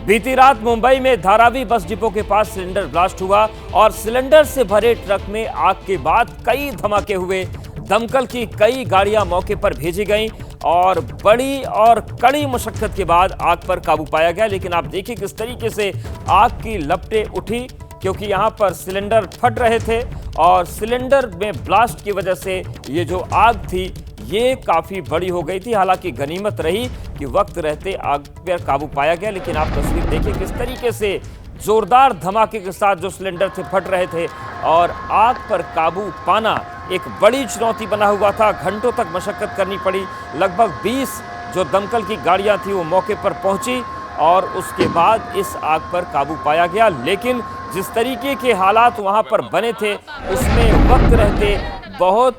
बीती रात मुंबई में धारावी बस डिपो के पास सिलेंडर ब्लास्ट हुआ और सिलेंडर से भरे ट्रक में आग के बाद कई धमाके हुए। दमकल की कई गाड़ियां मौके पर भेजी गईं और बड़ी और कड़ी मशक्कत के बाद आग पर काबू पाया गया। लेकिन आप देखिए किस तरीके से आग की लपटें उठी, क्योंकि यहां पर सिलेंडर फट रहे थे और सिलेंडर में ब्लास्ट की वजह से ये जो आग थी ये काफ़ी बड़ी हो गई थी। हालांकि गनीमत रही कि वक्त रहते आग पर काबू पाया गया। लेकिन आप तस्वीर देखिए किस तरीके से जोरदार धमाके के साथ जो सिलेंडर थे फट रहे थे और आग पर काबू पाना एक बड़ी चुनौती बना हुआ था। घंटों तक मशक्कत करनी पड़ी। लगभग 20 जो दमकल की गाड़ियां थी वो मौके पर पहुंची और उसके बाद इस आग पर काबू पाया गया। लेकिन जिस तरीके के हालात वहां पर बने थे उसमें वक्त रहते बहुत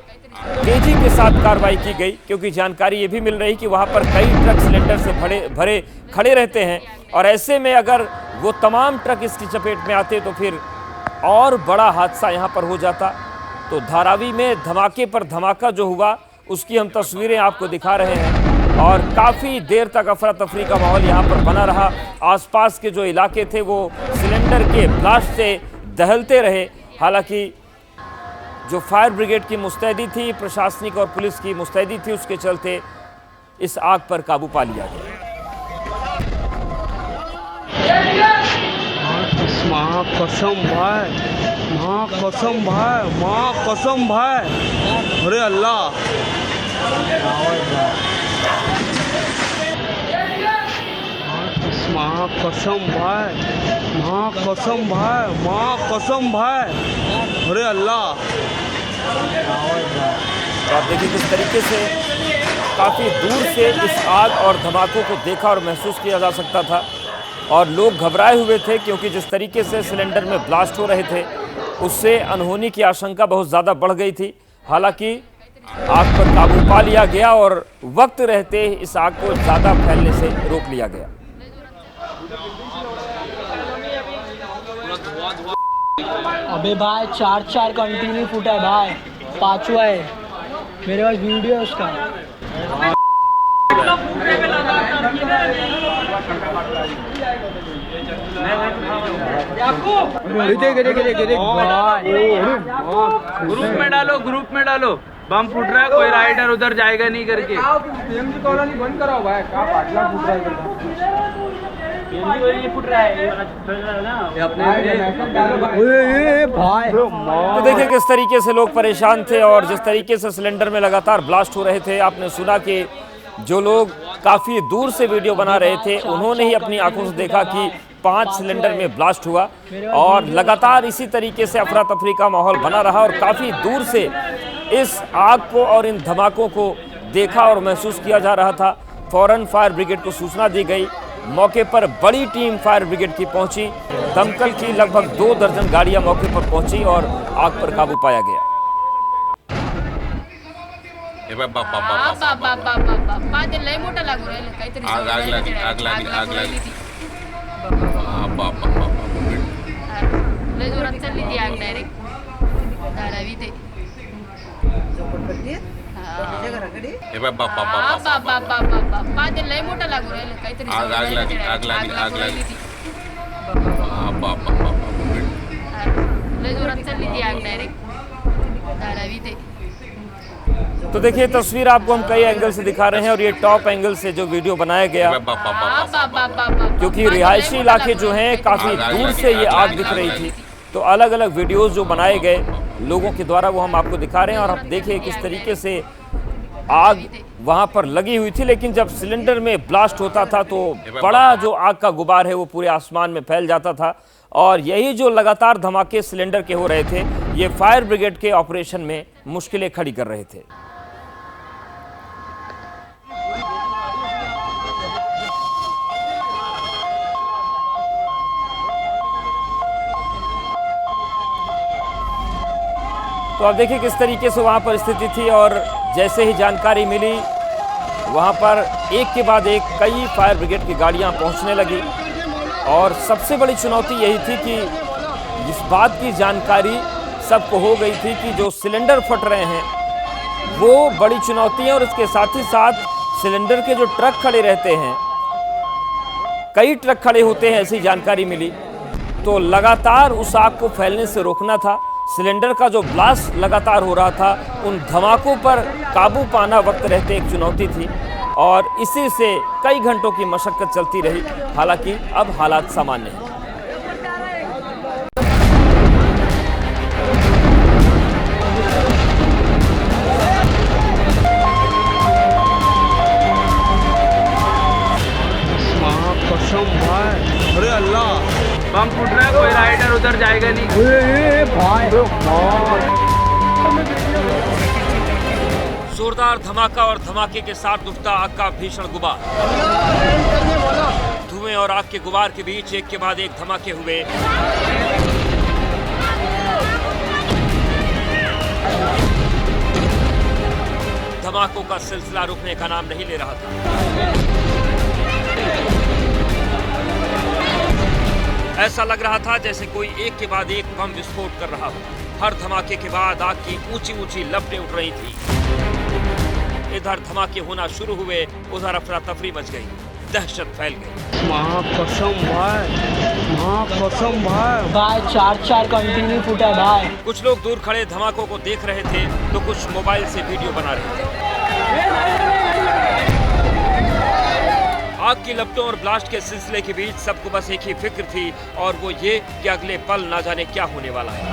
तेजी के साथ कार्रवाई की गई, क्योंकि जानकारी ये भी मिल रही कि वहां पर कई ट्रक सिलेंडर से भरे खड़े रहते हैं और ऐसे में अगर वो तमाम ट्रक इसकी चपेट में आते तो फिर और बड़ा हादसा यहां पर हो जाता। तो धारावी में धमाके पर धमाका जो हुआ उसकी हम तस्वीरें आपको दिखा रहे हैं और काफ़ी देर तक अफरा तफरी का माहौल यहाँ पर बना रहा। आसपास के जो इलाके थे वो सिलेंडर के ब्लास्ट से दहलते रहे। हालांकि जो फायर ब्रिगेड की मुस्तैदी थी, प्रशासनिक और पुलिस की मुस्तैदी थी, उसके चलते इस आग पर काबू पा लिया गया। माँ कसम भाई, माँ कसम भाई, माँ कसम भाई, अरे अल्लाह, माँ कसम भाई, माँ कसम भाई, माँ कसम भाई, अरे अल्लाह। तो आप देखिए किस तरीके से काफ़ी दूर से इस आग और धमाकों को देखा और महसूस किया जा सकता था और लोग घबराए हुए थे, क्योंकि जिस तरीके से सिलेंडर में ब्लास्ट हो रहे थे उससे अनहोनी की आशंका बहुत ज़्यादा बढ़ गई थी। हालांकि आग पर काबू पा लिया गया और वक्त रहते इस आग को ज़्यादा फैलने से रोक लिया गया। अबे भाई चार कंटिन्यू फूटा है भाई, पांचवा है मेरे पास वीडियो है उसका। ग्रुप में डालो बम फूट रहा है, कोई राइडर उधर जाएगा नहीं करके। बंद कराओ भाई, क्या पाटला फूट रहा है भाई तो देखिए किस तरीके से लोग परेशान थे और जिस तरीके से सिलेंडर में लगातार ब्लास्ट हो रहे थे। आपने सुना कि जो लोग काफ़ी दूर से वीडियो बना रहे थे उन्होंने ही अपनी आंखों से देखा कि 5 सिलेंडर में ब्लास्ट हुआ और लगातार इसी तरीके से अफरा तफरी का माहौल बना रहा और काफ़ी दूर से इस आग को और इन धमाकों को देखा और महसूस किया जा रहा था। फौरन फायर ब्रिगेड को सूचना दी गई। मौके पर बड़ी टीम फायर ब्रिगेड की पहुंची। दमकल की लगभग 2 दर्जन गाड़ियां मौके पर पहुंची और आग पर काबू पाया गया। तो देखिए तस्वीर आपको हम कई एंगल से दिखा रहे हैं और ये टॉप एंगल से जो वीडियो बनाया गया, क्योंकि रिहायशी इलाके जो हैं काफ़ी दूर से ये आग दिख रही थी। तो अलग अलग वीडियोस जो बनाए गए लोगों के द्वारा वो हम आपको दिखा रहे हैं और आप देखिए किस तरीके से आग वहां पर लगी हुई थी। लेकिन जब सिलेंडर में ब्लास्ट होता था तो बड़ा जो आग का गुबार है वो पूरे आसमान में फैल जाता था और यही जो लगातार धमाके सिलेंडर के हो रहे थे ये फायर ब्रिगेड के ऑपरेशन में मुश्किलें खड़ी कर रहे थे। तो आप देखिए किस तरीके से वहाँ पर स्थिति थी और जैसे ही जानकारी मिली वहाँ पर एक के बाद एक कई फायर ब्रिगेड की गाड़ियाँ पहुँचने लगी और सबसे बड़ी चुनौती यही थी कि इस बात की जानकारी सबको हो गई थी कि जो सिलेंडर फट रहे हैं वो बड़ी चुनौती है और इसके साथ ही साथ सिलेंडर के जो ट्रक खड़े रहते हैं कई ट्रक खड़े होते हैं, ऐसी जानकारी मिली। तो लगातार उस आग को फैलने से रोकना था। सिलेंडर का जो ब्लास्ट लगातार हो रहा था, उन धमाकों पर काबू पाना वक्त रहते एक चुनौती थी और इसी से कई घंटों की मशक्कत चलती रही। हालांकि अब हालात सामान्य हैं। कसम भाई, अरे अल्लाह, बम फूट रहा है, कोई राइडर उधर जाएगा नहीं। भाई जोरदार धमाका और धमाके के साथ उठता आग का भीषण गुबार। धुएं और आग के गुबार के बीच एक के बाद एक धमाके हुए। धमाकों का सिलसिला रुकने का नाम नहीं ले रहा था। ऐसा लग रहा था जैसे कोई एक के बाद एक बम विस्फोट कर रहा हो। हर धमाके के बाद आग की ऊंची ऊंची लपटें उठ रही थी। इधर धमाके होना शुरू हुए, उधर अफरा तफरी मच गई, दहशत फैल गई। कसम भाई, भाई चार कंटिन्यू फूटा है भाई। कुछ लोग दूर खड़े धमाकों को देख रहे थे तो कुछ मोबाइल से वीडियो बना रहे थे। आग की लपटों और ब्लास्ट के सिलसिले के बीच सबको बस एक ही फिक्र थी और वो ये कि अगले पल ना जाने क्या होने वाला है।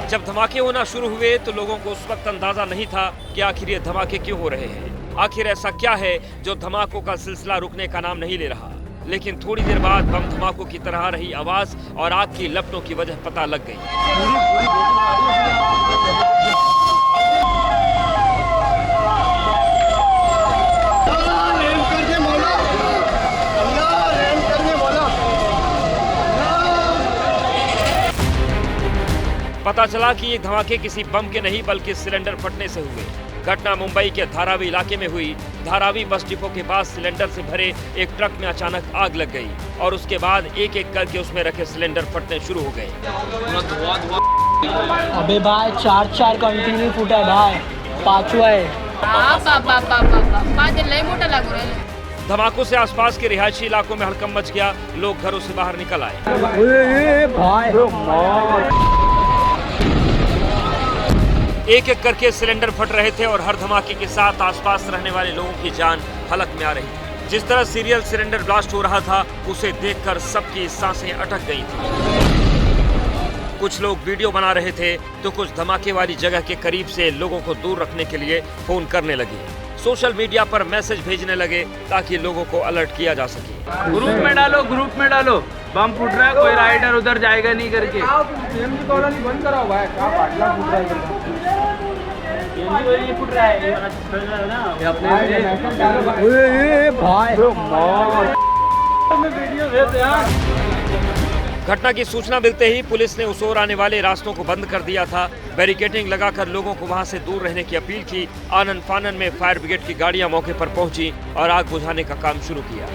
जब धमाके होना शुरू हुए तो लोगों को उस वक्त अंदाजा नहीं था कि आखिर ये धमाके क्यों हो रहे हैं। आखिर ऐसा क्या है जो धमाकों का सिलसिला रुकने का नाम नहीं ले रहा। लेकिन थोड़ी देर बाद बम धमाकों की तरह रही आवाज और आग की लपटों की वजह पता लग गई। पता चला कि ये धमाके किसी बम के नहीं बल्कि सिलेंडर फटने से हुए। घटना मुंबई के धारावी इलाके में हुई। धारावी बस डिपो के पास सिलेंडर से भरे एक ट्रक में अचानक आग लग गई और उसके बाद एक एक करके उसमें रखे सिलेंडर फटने शुरू हो गए। अबे भाई चार कंटिन्यू फूटा है भाई, पांचवा है। धमाकों से आसपास के रिहायशी इलाकों में हड़कंप मच गया। लोग घरों से बाहर निकल आए। एक एक करके सिलेंडर फट रहे थे और हर धमाके के साथ आसपास रहने वाले लोगों की जान हलक में आ रही थी। जिस तरह सीरियल सिलेंडर ब्लास्ट हो रहा था उसे देखकर सबकी सांसें अटक गई थी। कुछ लोग वीडियो बना रहे थे तो कुछ धमाके वाली जगह के करीब से लोगों को दूर रखने के लिए फोन करने लगे। सोशल मीडिया पर मैसेज भेजने लगे ताकि लोगों को अलर्ट किया जा सके। ग्रुप में डालो, बम फूट रहा है, कोई राइडर उधर जाएगा नहीं करके। कॉलोनी बंद कराओ भाई, क्या पाटला फूट रहा है। घटना की सूचना मिलते ही पुलिस ने उस ओर आने वाले रास्तों को बंद कर दिया था। बैरिकेडिंग लगाकर लोगों को वहां से दूर रहने की अपील की। आनन फानन में फायर ब्रिगेड की गाड़ियां मौके पर पहुंची और आग बुझाने का काम शुरू किया।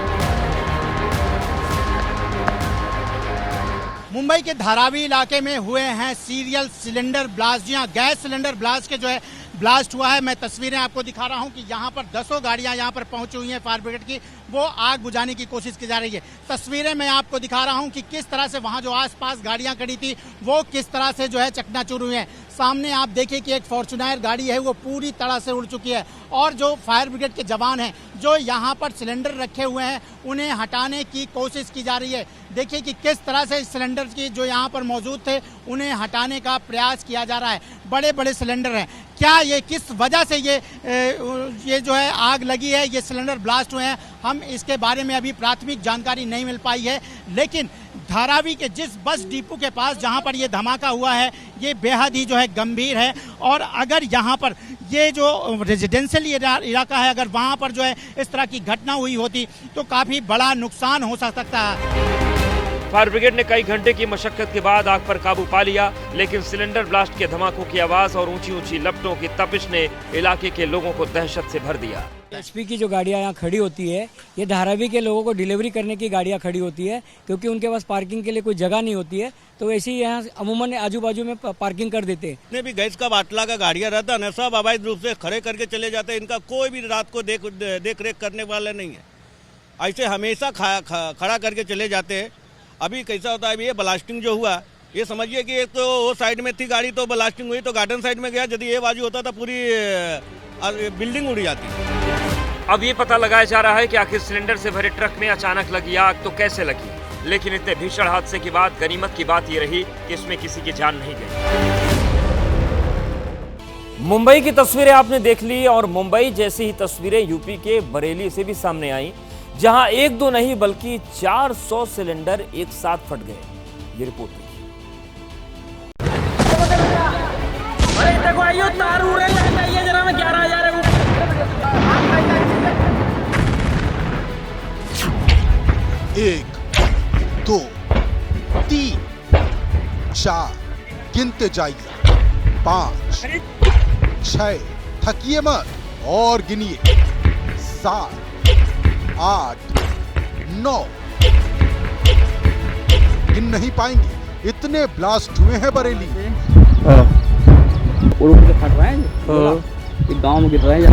मुंबई के धारावी इलाके में हुए हैं सीरियल सिलेंडर ब्लास्ट। जी हाँ, गैस सिलेंडर ब्लास्ट के जो है ब्लास्ट हुआ है। मैं तस्वीरें आपको दिखा रहा हूं कि यहाँ पर 10 गाड़ियां यहाँ पर पहुंची हुई हैं फायर ब्रिगेड की, वो आग बुझाने की कोशिश की जा रही है। तस्वीरें मैं आपको दिखा रहा हूं कि किस तरह से वहां जो आसपास गाड़ियां खड़ी थी वो किस तरह से जो है चकनाचूर हुई हैं। सामने आप देखिए कि एक फॉर्च्यूनर गाड़ी है वो पूरी तरह से उड़ चुकी है और जो फायर ब्रिगेड के जवान हैं जो यहाँ पर सिलेंडर रखे हुए हैं उन्हें हटाने की कोशिश की जा रही है। देखिए कि किस तरह से सिलेंडर की जो यहाँ पर मौजूद थे उन्हें हटाने का प्रयास किया जा रहा है। बड़े बड़े सिलेंडर हैं। क्या ये किस वजह से ये जो है आग लगी है, ये सिलेंडर ब्लास्ट हुए हैं, हम इसके बारे में अभी प्राथमिक जानकारी नहीं मिल पाई है। लेकिन धारावी के जिस बस डिपो के पास जहां पर ये धमाका हुआ है ये बेहद ही जो है गंभीर है और अगर यहां पर ये जो रेजिडेंशियल इलाका है अगर वहां पर जो है इस तरह की घटना हुई होती तो काफ़ी बड़ा नुकसान हो सकता है। फायर ब्रिगेड ने कई घंटे की मशक्कत के बाद आग पर काबू पा लिया, लेकिन सिलेंडर ब्लास्ट के धमाकों की आवाज और ऊंची ऊंची लपटों की तपिश ने इलाके के लोगों को दहशत से भर दिया। एचपी की जो गाड़ियाँ यहाँ खड़ी होती है ये धारावी के लोगों को डिलीवरी करने की गाड़ियाँ खड़ी होती है क्योंकि उनके पास पार्किंग के लिए कोई जगह नहीं होती है तो ऐसे ही यहाँ अमूमन आजू बाजू में पार्किंग कर देते हैं। जितने भी गैस का बाटला का गाड़ियाँ रहता है ना सब अवैध रूप से खड़े करके चले जाते हैं। इनका कोई भी रात को देख रेख करने वाला नहीं है। ऐसे हमेशा खड़ा करके चले जाते हैं। अभी कैसा होता है, अभी ये ब्लास्टिंग जो हुआ, ये समझिए कि एक तो वो साइड में थी गाड़ी तो ब्लास्टिंग हुई तो गार्डन साइड में गया, यदि ये बाजू होता तो पूरी बिल्डिंग उड़ जाती। अब ये पता लगाया जा रहा है कि आखिर सिलेंडर से भरे ट्रक में अचानक लगी आग तो कैसे लगी, लेकिन इतने भीषण हादसे के बाद गनीमत की बात ये रही कि इसमें किसी की जान नहीं गई। मुंबई की तस्वीरें आपने देख ली और मुंबई जैसी ही तस्वीरें यूपी के बरेली से भी सामने आई, जहां एक दो नहीं बल्कि 400 सिलेंडर एक साथ फट गए। ये रिपोर्ट देखिए। देखो आइयो तार उड़ रही है जरा में 11,000 है। 1 2 3 4 गिनते जाइए, 5 6 थकिए मत और गिनिए, 7 8 9 गिन नहीं पाएंगे, इतने ब्लास्ट हुए हैं बरेली। उड़ के फट रहे हैं, गांव में गिर रहे हैं।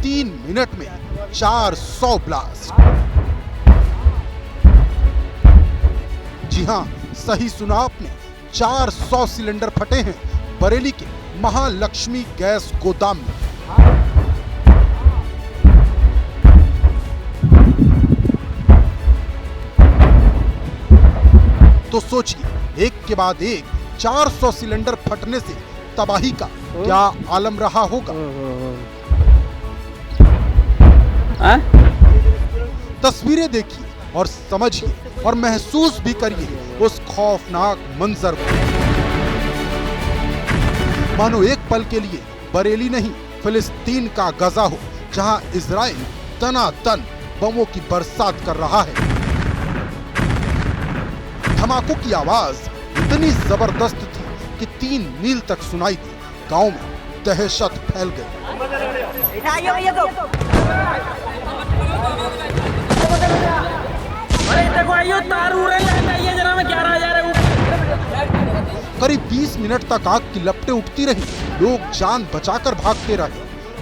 3 मिनट में 400 ब्लास्ट। जी हां, सही सुना आपने, 400 सिलेंडर फटे हैं बरेली के महालक्ष्मी गैस गोदाम में। तो सोचिए, एक के बाद एक 400 सिलेंडर फटने से तबाही का क्या आलम रहा होगा। तस्वीरें देखिए और समझिए और महसूस भी करिए उस खौफनाक मंजर को। मानो एक पल के लिए बरेली नहीं, फिलिस्तीन का गजा हो, जहां इजराइल तनातन बमों की बरसात कर रहा है। धमाकों की आवाज इतनी जबरदस्त थी कि 3 मील तक सुनाई दी। गांव में दहशत फैल गई। देखो आइयो तार उड़ रही है जरा में 11,000 है। करीब 20 मिनट तक आग की लपटें उठती रही, लोग जान बचाकर भागते रहे।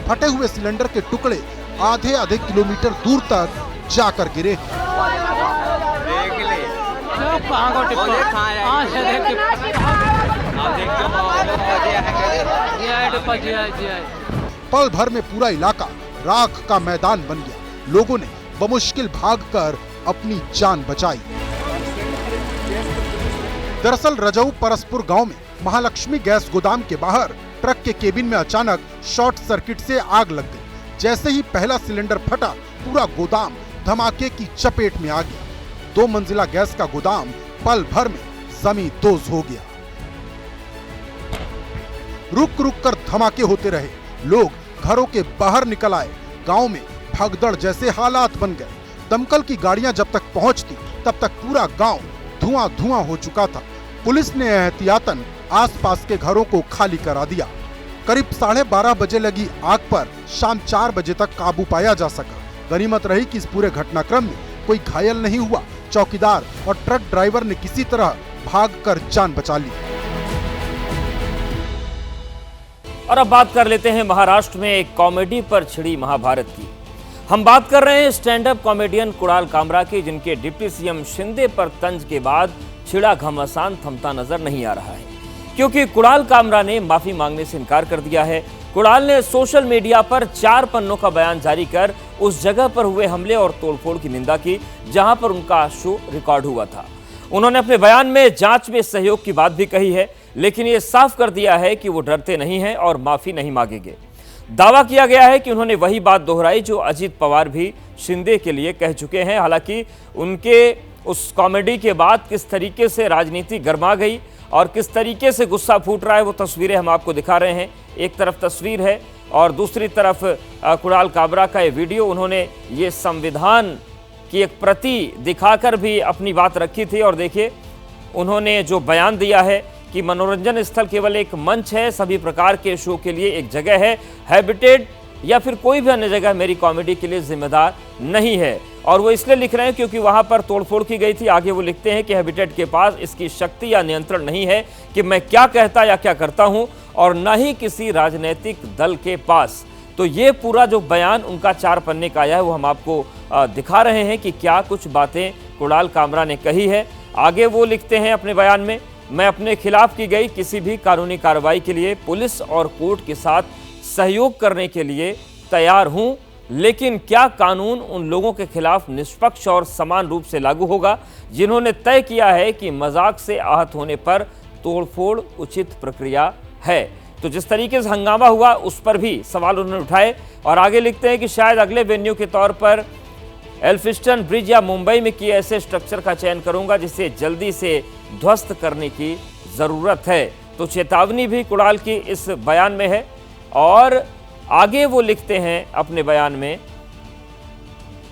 फटे हुए सिलेंडर के टुकड़े आधे किलोमीटर दूर तक जाकर गिरे। पल भर में पूरा इलाका राख का मैदान बन गया। लोगों ने बमुश्किल भागकर अपनी जान बचाई। दरअसल रजऊ परसपुर गांव में महालक्ष्मी गैस गोदाम के बाहर ट्रक के केबिन में अचानक शॉर्ट सर्किट से आग लग गई। जैसे ही पहला सिलेंडर फटा, पूरा गोदाम धमाके की चपेट में आ गया। 2 मंजिला गैस का गोदाम पल भर में जमींदोज हो गया। रुक रुक कर धमाके होते रहे, लोग घरों के बाहर निकल आए। गांव में भगदड़ जैसे हालात बन गए। दमकल की गाड़ियां जब तक पहुंचती तब तक पूरा गांव धुआं धुआं हो चुका था। पुलिस ने एहतियातन आसपास के घरों को खाली करा दिया। करीब 12:30 बजे लगी आग पर शाम 4 बजे तक काबू पाया जा सका। गनीमत रही कि इस पूरे घटनाक्रम में कोई घायल नहीं हुआ। चौकीदार और ट्रक ड्राइवर ने किसी तरह भागकर जान बचा ली। और अब बात कर लेते हैं महाराष्ट्र में एक कॉमेडी पर छिड़ी महाभारत की। हम बात कर रहे हैं stand up comedian Kunal Kamra की, जिनके डिप्टी सीएम शिंदे पर तंज के बाद छिड़ा घमासान थमता नजर नहीं आ रहा है, क्योंकि कुणाल कामरा ने माफी मांगने से इनकार कर दिया है। कुणाल ने सोशल मीडिया पर 4 पन्नों का बयान जारी कर उस जगह पर हुए हमले और तोड़फोड़ की निंदा की जहां पर उनका शो रिकॉर्ड हुआ था। उन्होंने अपने बयान में जांच में सहयोग की बात भी कही है, लेकिन ये साफ कर दिया है कि वो डरते नहीं हैं और माफी नहीं मांगेंगे। दावा किया गया है कि उन्होंने वही बात दोहराई जो अजीत पवार भी शिंदे के लिए कह चुके हैं। हालांकि उनके उस कॉमेडी के बाद किस तरीके से राजनीति गर्मा गई और किस तरीके से गुस्सा फूट रहा है, वो तस्वीरें हम आपको दिखा रहे हैं। एक तरफ तस्वीर है और दूसरी तरफ कुणाल कामरा का ये वीडियो। उन्होंने ये संविधान की एक प्रति दिखाकर भी अपनी बात रखी थी। और देखिए, उन्होंने जो बयान दिया है कि मनोरंजन स्थल केवल एक मंच है, सभी प्रकार के शो के लिए एक जगह है। हैबिटेट या फिर कोई भी अन्य जगह मेरी कॉमेडी के लिए जिम्मेदार नहीं है। और वो इसलिए लिख रहे हैं क्योंकि वहां पर तोड़फोड़ की गई थी। आगे वो लिखते हैं कि हैबिटेट के पास इसकी शक्ति या नियंत्रण नहीं है कि मैं क्या कहता या क्या करता हूं, और न ही किसी राजनीतिक दल के पास। तो ये पूरा जो बयान उनका 4 पन्ने का आया है वो हम आपको दिखा रहे हैं कि क्या कुछ बातें कुणाल कामरा ने कही है। आगे वो लिखते हैं अपने बयान में, मैं अपने खिलाफ की गई किसी भी कानूनी कार्रवाई के लिए पुलिस और कोर्ट के साथ सहयोग करने के लिए तैयार हूं, लेकिन क्या कानून उन लोगों के खिलाफ निष्पक्ष और समान रूप से लागू होगा जिन्होंने तय किया है कि मजाक से आहत होने पर तोड़फोड़ उचित प्रक्रिया है। तो जिस तरीके से हंगामा हुआ उस पर भी सवाल उन्होंने उठाए और आगे लिखते हैं कि शायद अगले वेन्यू के तौर पर एल्फिस्टन ब्रिज या मुंबई में किए ऐसे स्ट्रक्चर का चयन करूंगा जिसे जल्दी से ध्वस्त करने की जरूरत है। तो चेतावनी भी कुणाल की इस बयान में है और आगे वो लिखते हैं अपने बयान में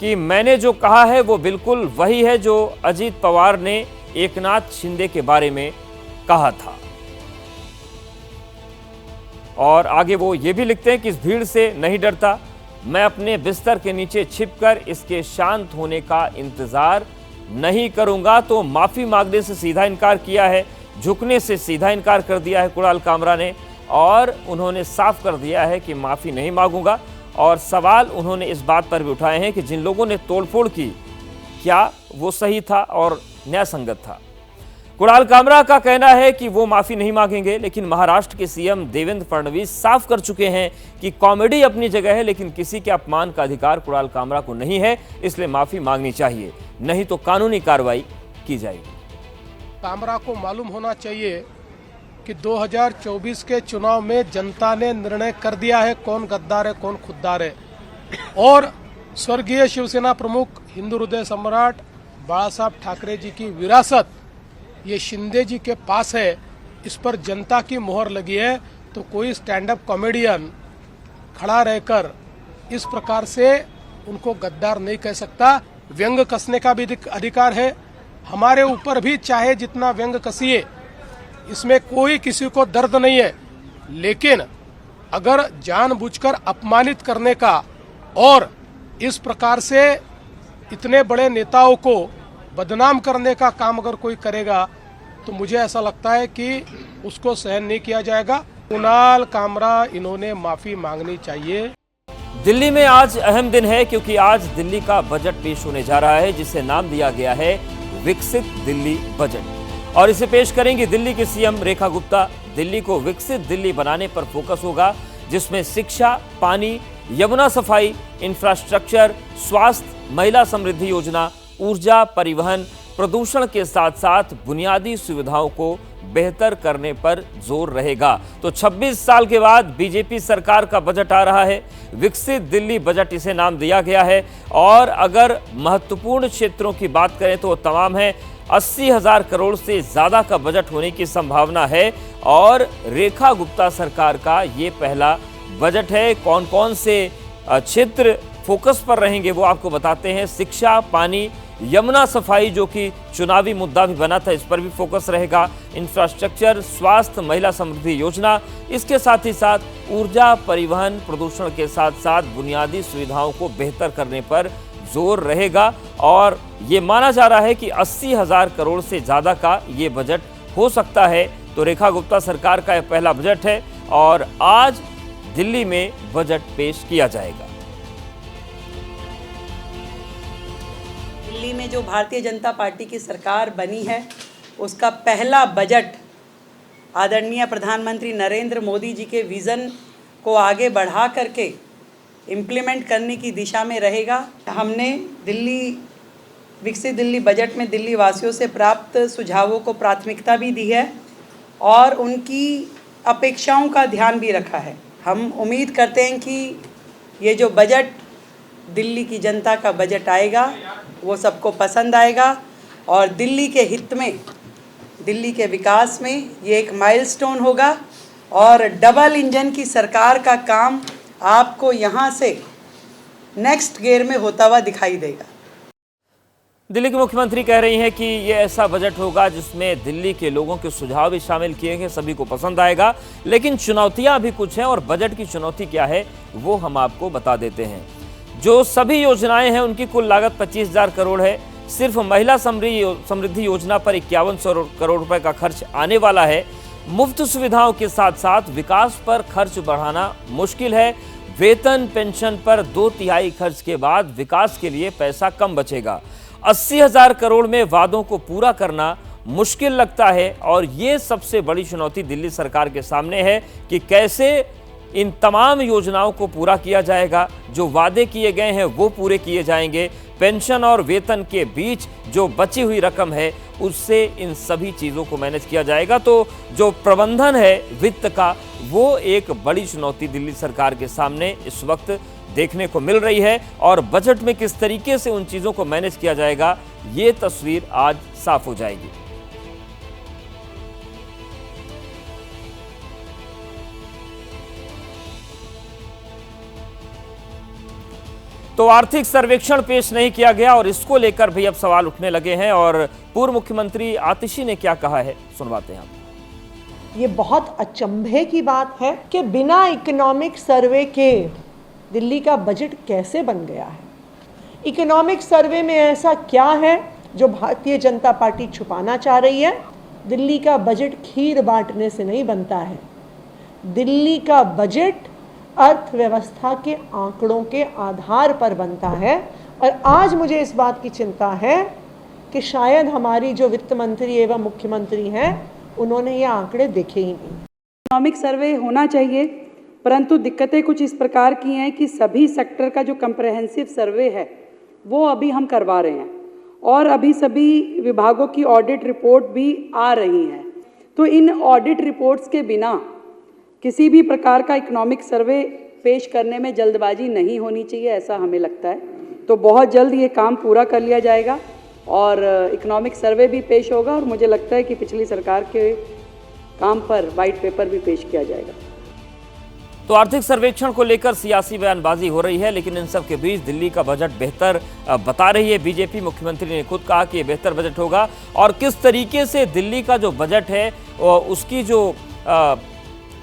कि मैंने जो कहा है वो बिल्कुल वही है जो अजीत पवार ने एकनाथ शिंदे के बारे में कहा था। और आगे वो ये भी लिखते हैं कि इस भीड़ से नहीं डरता, मैं अपने बिस्तर के नीचे छिपकर इसके शांत होने का इंतजार नहीं करूंगा। तो माफी मांगने से सीधा इनकार किया है, झुकने से सीधा इनकार कर दिया है कुणाल कामरा ने और उन्होंने साफ कर दिया है कि माफी नहीं मांगूंगा। और सवाल उन्होंने इस बात पर भी उठाए हैं कि जिन लोगों ने तोड़फोड़ की क्या वो सही था और न्यायसंगत था। कुणाल कामरा का कहना है कि वो माफी नहीं मांगेंगे, लेकिन महाराष्ट्र के सीएम देवेंद्र फडणवीस साफ कर चुके हैं कि कॉमेडी अपनी जगह है लेकिन किसी के अपमान का अधिकार कुणाल कामरा को नहीं है, इसलिए माफी मांगनी चाहिए, नहीं तो कानूनी कार्रवाई की जाएगी। कामरा को मालूम होना चाहिए कि 2024 के चुनाव में जनता ने निर्णय कर दिया है कौन गद्दार है कौन खुद्दार है और स्वर्गीय शिवसेना प्रमुख हिंदू हृदय सम्राट बाला साहब ठाकरे जी की विरासत ये शिंदे जी के पास है, इस पर जनता की मोहर लगी है। तो कोई स्टैंड अप कॉमेडियन खड़ा रहकर इस प्रकार से उनको गद्दार नहीं कह सकता। व्यंग कसने का भी अधिकार है, हमारे ऊपर भी चाहे जितना व्यंग कसिए, इसमें कोई किसी को दर्द नहीं है, लेकिन अगर जानबूझकर अपमानित करने का और इस प्रकार से इतने बड़े नेताओं को बदनाम करने का काम अगर कोई करेगा तो मुझे ऐसा लगता है कि उसको सहन नहीं किया जाएगा। कुणाल कामरा इन्होंने माफी मांगनी चाहिए। दिल्ली में आज अहम दिन है क्योंकि आज दिल्ली का बजट पेश होने जा रहा है जिसे नाम दिया गया है विकसित दिल्ली बजट और इसे पेश करेंगी दिल्ली की सीएम रेखा गुप्ता। दिल्ली को विकसित दिल्ली बनाने पर फोकस होगा जिसमें शिक्षा, पानी, यमुना सफाई, इंफ्रास्ट्रक्चर, स्वास्थ्य, महिला समृद्धि योजना, ऊर्जा, परिवहन, प्रदूषण के साथ साथ बुनियादी सुविधाओं को बेहतर करने पर जोर रहेगा। तो 26 साल के बाद बीजेपी सरकार का बजट आ रहा है, विकसित दिल्ली बजट इसे नाम दिया गया है और अगर महत्वपूर्ण क्षेत्रों की बात करें तो वो तमाम है। 80,000 करोड़ से ज्यादा का बजट होने की संभावना है और रेखा गुप्ता सरकार का ये पहला बजट है। कौन कौन से क्षेत्र फोकस पर रहेंगे वो आपको बताते हैं। शिक्षा, पानी, यमुना सफाई जो कि चुनावी मुद्दा भी बना था, इस पर भी फोकस रहेगा। इंफ्रास्ट्रक्चर, स्वास्थ्य, महिला समृद्धि योजना, इसके साथ ही साथ ऊर्जा, परिवहन, प्रदूषण के साथ साथ बुनियादी सुविधाओं को बेहतर करने पर जोर रहेगा और ये माना जा रहा है कि 80,000 करोड़ से ज़्यादा का ये बजट हो सकता है। तो रेखा गुप्ता सरकार का यह पहला बजट है और आज दिल्ली में बजट पेश किया जाएगा। दिल्ली में जो भारतीय जनता पार्टी की सरकार बनी है उसका पहला बजट आदरणीय प्रधानमंत्री नरेंद्र मोदी जी के विज़न को आगे बढ़ा करके इम्प्लीमेंट करने की दिशा में रहेगा। हमने विकसित दिल्ली बजट में दिल्ली वासियों से प्राप्त सुझावों को प्राथमिकता भी दी है और उनकी अपेक्षाओं का ध्यान भी रखा है। हम उम्मीद करते हैं कि ये जो बजट दिल्ली की जनता का बजट आएगा वो सबको पसंद आएगा और दिल्ली के हित में, दिल्ली के विकास में ये एक माइलस्टोन होगा और डबल इंजन की सरकार का काम आपको यहाँ से नेक्स्ट गियर में होता हुआ दिखाई देगा। दिल्ली के मुख्यमंत्री कह रही हैं कि ये ऐसा बजट होगा जिसमें दिल्ली के लोगों के सुझाव भी शामिल किए गए, सभी को पसंद आएगा। लेकिन चुनौतियां भी कुछ हैं और बजट की चुनौती क्या है वो हम आपको बता देते हैं। जो सभी योजनाएं हैं उनकी कुल लागत 25,000 करोड़ है। सिर्फ महिला समृद्धि योजना पर 5100 करोड़ रुपए का खर्च आने वाला है। मुफ्त सुविधाओं के साथ साथ विकास पर खर्च बढ़ाना मुश्किल है। वेतन पेंशन पर 2/3 खर्च के बाद विकास के लिए पैसा कम बचेगा। 80,000 करोड़ में वादों को पूरा करना मुश्किल लगता है और ये सबसे बड़ी चुनौती दिल्ली सरकार के सामने है कि कैसे इन तमाम योजनाओं को पूरा किया जाएगा। जो वादे किए गए हैं वो पूरे किए जाएंगे। पेंशन और वेतन के बीच जो बची हुई रकम है उससे इन सभी चीज़ों को मैनेज किया जाएगा। तो जो प्रबंधन है वित्त का, वो एक बड़ी चुनौती दिल्ली सरकार के सामने इस वक्त देखने को मिल रही है और बजट में किस तरीके से उन चीज़ों को मैनेज किया जाएगा ये तस्वीर आज साफ हो जाएगी। तो आर्थिक सर्वेक्षण पेश नहीं किया गया और इसको लेकर भी अब सवाल उठने लगे हैं और पूर्व मुख्यमंत्री आतिशी ने क्या कहा है सुनवाते हैं आप। ये बहुत अचंभे की बात है कि बिना इकोनॉमिक सर्वे के दिल्ली का बजट कैसे बन गया है। इकोनॉमिक सर्वे में ऐसा क्या है जो भारतीय जनता पार्टी छुपाना चाह रही है। दिल्ली का बजट खीर बांटने से नहीं बनता है। दिल्ली का बजट अर्थव्यवस्था के आंकड़ों के आधार पर बनता है और आज मुझे इस बात की चिंता है कि शायद हमारी जो वित्त मंत्री एवं मुख्यमंत्री हैं उन्होंने ये आंकड़े देखे ही नहीं। इकोनॉमिक सर्वे होना चाहिए, परंतु दिक्कतें कुछ इस प्रकार की हैं कि सभी सेक्टर का जो कंप्रहेंसिव सर्वे है वो अभी हम करवा रहे हैं और अभी सभी विभागों की ऑडिट रिपोर्ट भी आ रही हैं। तो इन ऑडिट रिपोर्ट्स के बिना किसी भी प्रकार का इकोनॉमिक सर्वे पेश करने में जल्दबाजी नहीं होनी चाहिए, ऐसा हमें लगता है। तो बहुत जल्द ये काम पूरा कर लिया जाएगा और इकोनॉमिक सर्वे भी पेश होगा और मुझे लगता है कि पिछली सरकार के काम पर वाइट पेपर भी पेश किया जाएगा। तो आर्थिक सर्वेक्षण को लेकर सियासी बयानबाजी हो रही है, लेकिन इन सब के बीच दिल्ली का बजट बेहतर बता रही है बीजेपी। मुख्यमंत्री ने खुद कहा कि ये बेहतर बजट होगा और किस तरीके से दिल्ली का जो बजट है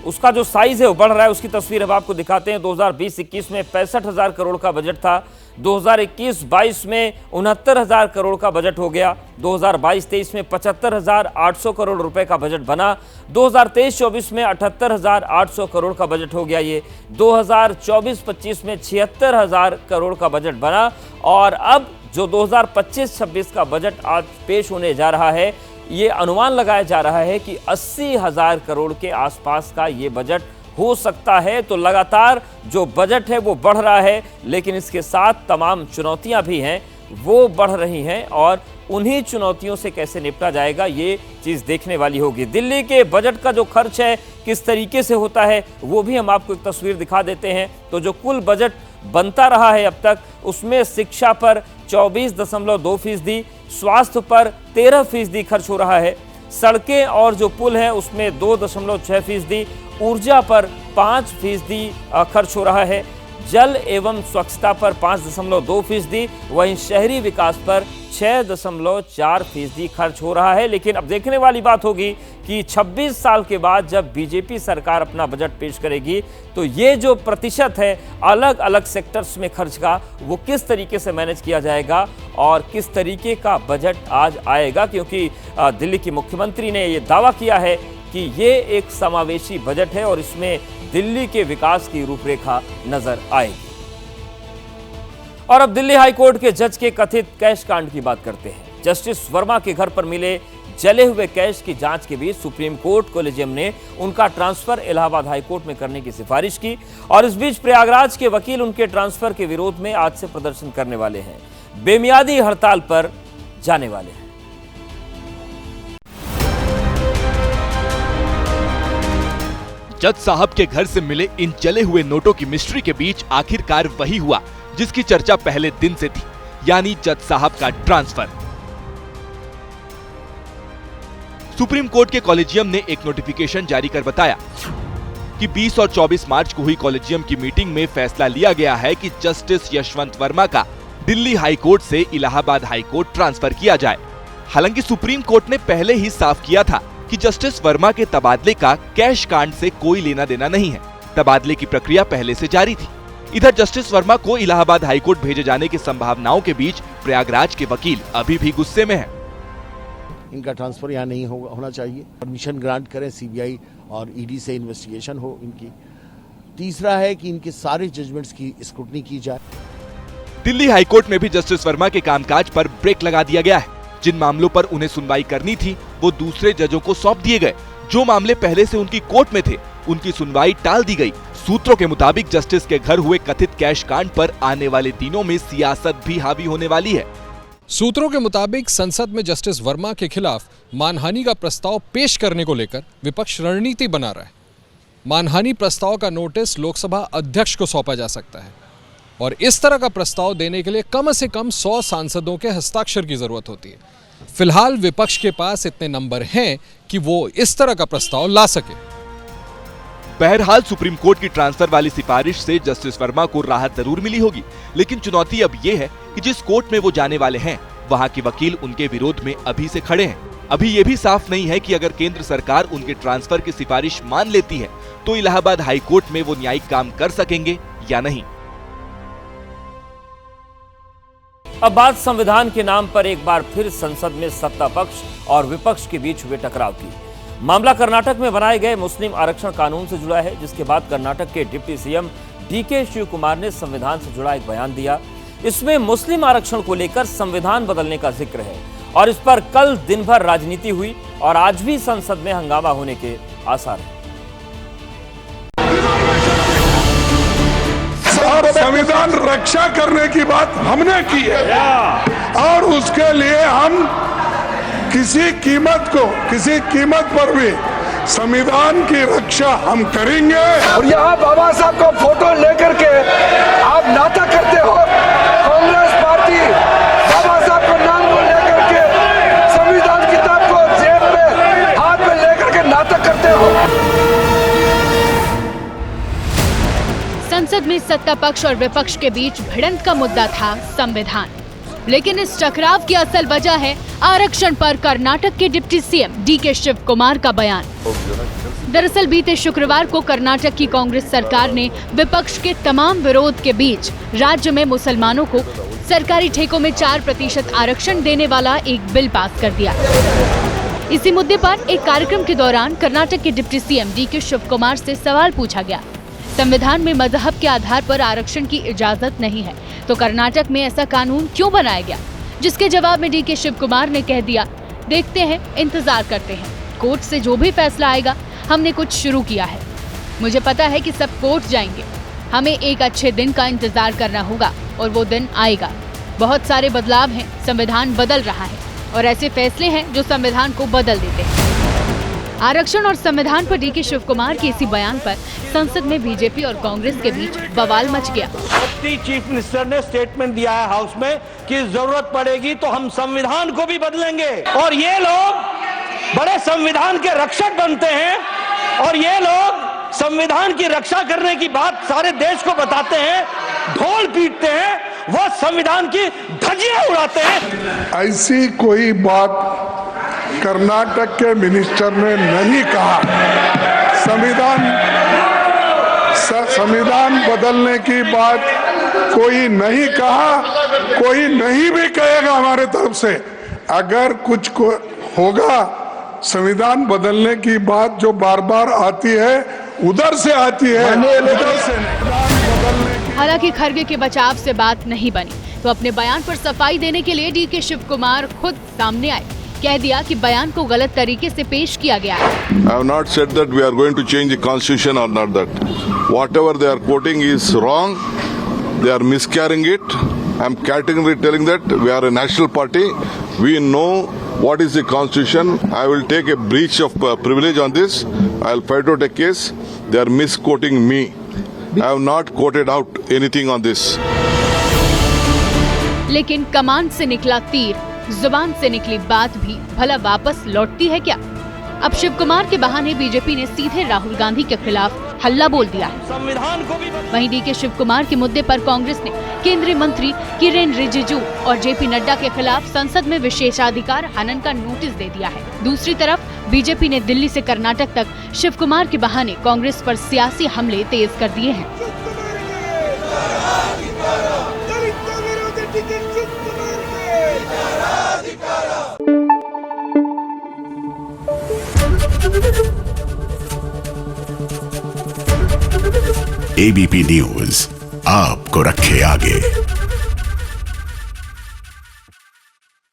उसका जो साइज है वो बढ़ रहा है, उसकी तस्वीर अब आपको दिखाते हैं। 2020-21 में 65,000 करोड़ का बजट था, 2021-22 में 69,000 करोड़ का बजट हो गया, 2022-23 में 75,800 करोड़ रुपए का बजट बना, 2023-24 में 78,800 करोड़ का बजट हो गया ये, 2024-25 में 76,000 करोड़ का बजट बना और अब जो 2025-26 का बजट आज पेश होने जा रहा है ये अनुमान लगाया जा रहा है कि 80,000 करोड़ के आसपास का ये बजट हो सकता है। तो लगातार जो बजट है वो बढ़ रहा है, लेकिन इसके साथ तमाम चुनौतियां भी हैं वो बढ़ रही हैं और उन्हीं चुनौतियों से कैसे निपटा जाएगा ये चीज़ देखने वाली होगी। दिल्ली के बजट का जो खर्च है किस तरीके से होता है वो भी हम आपको एक तस्वीर दिखा देते हैं। तो जो कुल बजट बनता रहा है अब तक उसमें शिक्षा पर 24.2%, स्वास्थ्य पर 13% खर्च हो रहा है, सड़कें और जो पुल हैं उसमें 2.6%, ऊर्जा पर 5% खर्च हो रहा है, जल एवं स्वच्छता पर 5.2%, वहीं शहरी विकास पर 6.4% खर्च हो रहा है। लेकिन अब देखने वाली बात होगी कि 26 साल के बाद जब बीजेपी सरकार अपना बजट पेश करेगी तो ये जो प्रतिशत है अलग अलग सेक्टर्स में खर्च का वो किस तरीके से मैनेज किया जाएगा और किस तरीके का बजट आज आएगा, क्योंकि दिल्ली की मुख्यमंत्री ने ये दावा किया है कि ये एक समावेशी बजट है और इसमें दिल्ली के विकास की रूपरेखा नजर आएगी। और अब दिल्ली हाईकोर्ट के जज के कथित कैश कांड की बात करते हैं। जस्टिस वर्मा के घर पर मिले जले हुए कैश की जांच के बीच सुप्रीम कोर्ट कोलेजियम ने उनका ट्रांसफर इलाहाबाद हाईकोर्ट में करने की सिफारिश की और इस बीच प्रयागराज के वकील उनके ट्रांसफर के विरोध में आज से प्रदर्शन करने वाले हैं, बेमियादी हड़ताल पर जाने वाले हैं। जज साहब के घर से मिले इन जले हुए नोटों की मिस्ट्री के बीच आखिरकार वही हुआ जिसकी चर्चा पहले दिन से थी, यानी जज साहब का ट्रांसफर। सुप्रीम कोर्ट के कॉलेजियम ने एक नोटिफिकेशन जारी कर बताया कि 20 और 24 मार्च को हुई कॉलेजियम की मीटिंग में फैसला लिया गया है कि जस्टिस यशवंत वर्मा का दिल्ली हाई कोर्ट से इलाहाबाद हाई कोर्ट ट्रांसफर किया जाए। हालांकि सुप्रीम कोर्ट ने पहले ही साफ किया था कि जस्टिस वर्मा के तबादले का कैश कांड से कोई लेना देना नहीं है। तबादले की प्रक्रिया पहले से जारी थी। इधर जस्टिस वर्मा को इलाहाबाद हाईकोर्ट भेजे जाने की संभावनाओं के बीच प्रयागराज के वकील अभी भी गुस्से में हैं। इनका ट्रांसफर यहाँ नहीं होना चाहिए। परमिशन ग्रांट करें, सीबीआई और ईडी से इन्वेस्टिगेशन हो इनकी, तीसरा है कि इनके सारे जजमेंट्स की स्क्रूटनी की जाए। दिल्ली हाईकोर्ट में भी जस्टिस वर्मा के कामकाज पर ब्रेक लगा दिया गया है। जिन मामलों पर उन्हें सुनवाई करनी थी वो दूसरे जजों को सौंप दिए गए। जो मामले पहले से उनकी कोर्ट में थे उनकी सुनवाई टाल दी गई। सूत्रों के मुताबिक जस्टिस के घर हुए कथित कैश कांड पर आने वाले दिनों में सियासत भी हावी होने वाली है। सूत्रों के मुताबिक संसद में जस्टिस वर्मा के खिलाफ मानहानि का प्रस्ताव पेश करने को लेकर विपक्ष रणनीति बना रहा है। मानहानि प्रस्ताव का नोटिस लोकसभा अध्यक्ष को सौंपा जा सकता है और इस तरह का प्रस्ताव देने के लिए कम से कम 100 सांसदों के हस्ताक्षर की जरूरत होती है। फिलहाल विपक्ष के पास इतने नंबर हैं कि वो इस तरह का प्रस्ताव ला सके। बहरहाल सुप्रीम कोर्ट की ट्रांसफर वाली सिफारिश से जस्टिस वर्मा को राहत जरूर मिली होगी, लेकिन चुनौती अब ये है कि जिस कोर्ट में वो जाने वाले हैं वहां के वकील उनके विरोध में अभी से खड़े हैं। अभी ये भी साफ नहीं है कि अगर केंद्र सरकार उनके ट्रांसफर की सिफारिश मान लेती है तो इलाहाबाद हाई कोर्ट में वो न्यायिक काम कर सकेंगे या नहीं। अब बात संविधान के नाम पर एक बार फिर संसद में सत्ता पक्ष और विपक्ष के बीच हुए टकराव की। मामला कर्नाटक में बनाए गए मुस्लिम आरक्षण कानून से जुड़ा है, जिसके बाद कर्नाटक के deputy CM DK Shiv Kumar ने संविधान से जुड़ा एक बयान दिया। इसमें मुस्लिम आरक्षण को लेकर संविधान बदलने का जिक्र है और इस पर कल दिन भर राजनीति हुई और आज भी संसद में हंगामा होने के आसार हैं। संविधान रक्षा करने की बात हमने की है और उसके लिए हम किसी कीमत पर भी संविधान की रक्षा हम करेंगे। और यहाँ बाबा साहब का फोटो लेकर के आप नाटक करते हो। कांग्रेस पार्टी बाबा साहब का नाम को लेकर के संविधान किताब को जेब में हाथ में लेकर के नाटक करते हो। संसद में सत्ता पक्ष और विपक्ष के बीच भिड़ंत का मुद्दा था संविधान, लेकिन इस टकराव की असल वजह है आरक्षण पर कर्नाटक के deputy CM DK Shiv Kumar का बयान। दरअसल बीते शुक्रवार को कर्नाटक की कांग्रेस सरकार ने विपक्ष के तमाम विरोध के बीच राज्य में मुसलमानों को सरकारी ठेकों में 4% आरक्षण देने वाला एक बिल पास कर दिया। इसी मुद्दे पर एक कार्यक्रम के दौरान कर्नाटक के deputy CM DK Shiv Kumar से सवाल पूछा गया। संविधान में मजहब के आधार पर आरक्षण की इजाजत नहीं है, तो कर्नाटक में ऐसा कानून क्यों बनाया गया? जिसके जवाब में डीके शिव कुमार ने कह दिया, देखते हैं, इंतजार करते हैं, कोर्ट से जो भी फैसला आएगा। हमने कुछ शुरू किया है, मुझे पता है कि सब कोर्ट जाएंगे, हमें एक अच्छे दिन का इंतजार करना होगा और वो दिन आएगा। बहुत सारे बदलाव हैं, संविधान बदल रहा है और ऐसे फैसले हैं जो संविधान को बदल देते हैं। आरक्षण और संविधान पर डीके शिव कुमार के इसी बयान पर संसद में बीजेपी और कांग्रेस के बीच बवाल मच गया। चीफ मिनिस्टर ने स्टेटमेंट दिया है हाउस में कि जरूरत पड़ेगी तो हम संविधान को भी बदलेंगे, और ये लोग बड़े संविधान के रक्षक बनते हैं और ये लोग संविधान की रक्षा करने की बात सारे देश को बताते हैं, ढोल पीटते हैं, वो संविधान की धज्जियां उड़ाते हैं। ऐसी कोई बात कर्नाटक के मिनिस्टर ने नहीं कहा। संविधान बदलने की बात कोई नहीं कहा, कोई नहीं भी कहेगा हमारे तरफ से। अगर कुछ होगा संविधान बदलने की बात जो बार बार आती है, उधर से आती है, उधर से नहीं। हालांकि खरगे के बचाव से बात नहीं बनी, तो अपने बयान पर सफाई देने के लिए डीके शिव कुमार खुद सामने आए। कह दिया कि बयान को गलत तरीके से पेश किया गया है। I have not said that we are going to change the constitution or not that. Whatever they are quoting is wrong. They are miscarrying it. I am categorically telling that we are a national party. We know what is the constitution. I will take a breach of privilege on this. I will fight out a case. They are misquoting me. I have not quoted out anything on this. लेकिन कमान से निकला तीर, जुबान से निकली बात भी भला वापस लौटती है क्या? अब शिव कुमार के बहाने बीजेपी ने सीधे राहुल गांधी के खिलाफ हल्ला बोल दिया है। संविधान को भी वहीं डीके शिव कुमार के मुद्दे पर कांग्रेस ने केंद्रीय मंत्री किरेन रिजिजू और जेपी नड्डा के खिलाफ संसद में विशेषाधिकार हनन का नोटिस दे दिया है। दूसरी तरफ बीजेपी ने दिल्ली से कर्नाटक तक शिव कुमार के बहाने कांग्रेस पर सियासी हमले तेज कर दिए हैं। Thank you. एबीपी न्यूज आपको रखे आगे।